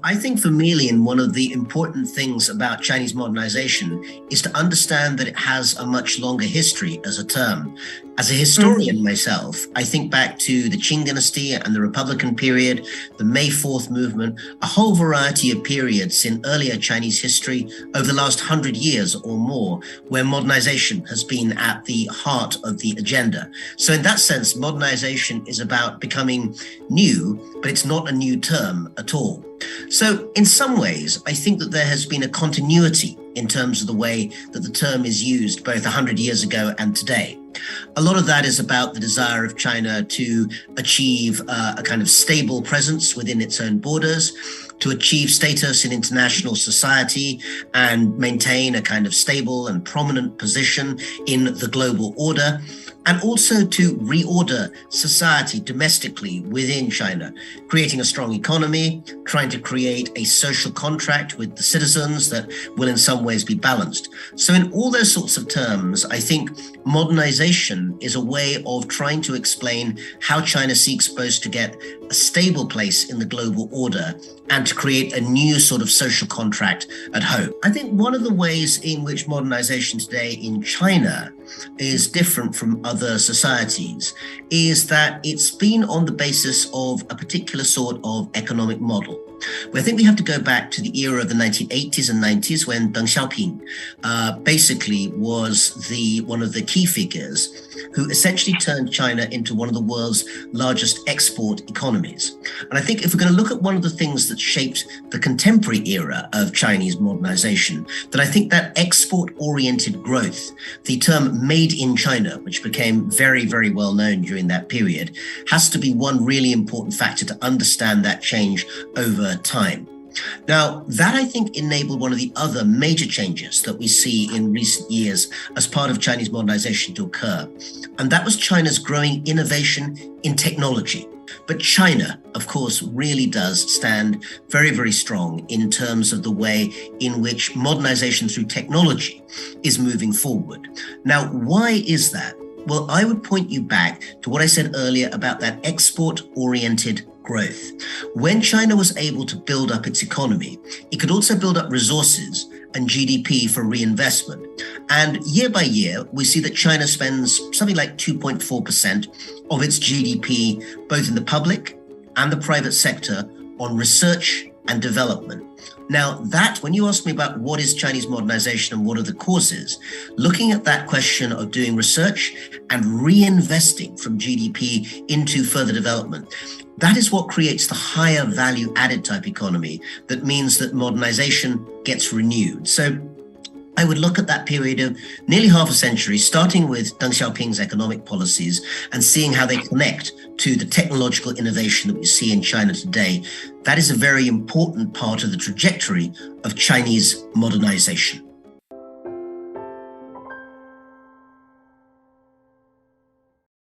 I think for me, Lian, one of the important things about Chinese modernization is to understand that it has a much longer history as a term. As a historian myself, I think back to the Qing dynasty and the Republican period, the May 4th movement, a whole variety of periods in earlier Chinese history over the last 100 years or more, where modernization has been at the heart of the agenda. So in that sense, modernization is about becoming new, but it's not a new term at all. So in some ways, I think that there has been a continuity in terms of the way that the term is used both 100 years ago and today. A lot of that is about the desire of China to achieve a kind of stable presence within its own borders, to achieve status in international society and maintain a kind of stable and prominent position in the global order, and also to reorder society domestically within China, creating a strong economy, trying to create a social contract with the citizens that will in some ways be balanced. So in all those sorts of terms, I think modernization is a way of trying to explain how China seeks both to get a stable place in the global order and to create a new sort of social contract at home. I think one of the ways in which modernization today in China is different from other societies is that it's been on the basis of a particular sort of economic model. Well, I think we have to go back to the era of the 1980s and 90s when Deng Xiaoping basically was one of the key figures who essentially turned China into one of the world's largest export economies. And I think if we're going to look at one of the things that shaped the contemporary era of Chinese modernization, then I think that export-oriented growth, the term made in China, which became very, very well known during that period, has to be one really important factor to understand that change over time. Now, that I think enabled one of the other major changes that we see in recent years as part of Chinese modernization to occur. And that was China's growing innovation in technology. But China, of course, really does stand very, very strong in terms of the way in which modernization through technology is moving forward. Now, why is that? Well, I would point you back to what I said earlier about that export-oriented growth. When China was able to build up its economy, it could also build up resources and GDP for reinvestment. And year by year, we see that China spends something like 2.4% of its GDP, both in the public and the private sector, on research and development. Now that, when you ask me about what is Chinese modernization and what are the causes, looking at that question of doing research and reinvesting from GDP into further development, that is what creates the higher value added type economy that means that modernization gets renewed. So I would look at that period of nearly half a century, starting with Deng Xiaoping's economic policies and seeing how they connect to the technological innovation that we see in China today. That is a very important part of the trajectory of Chinese modernization.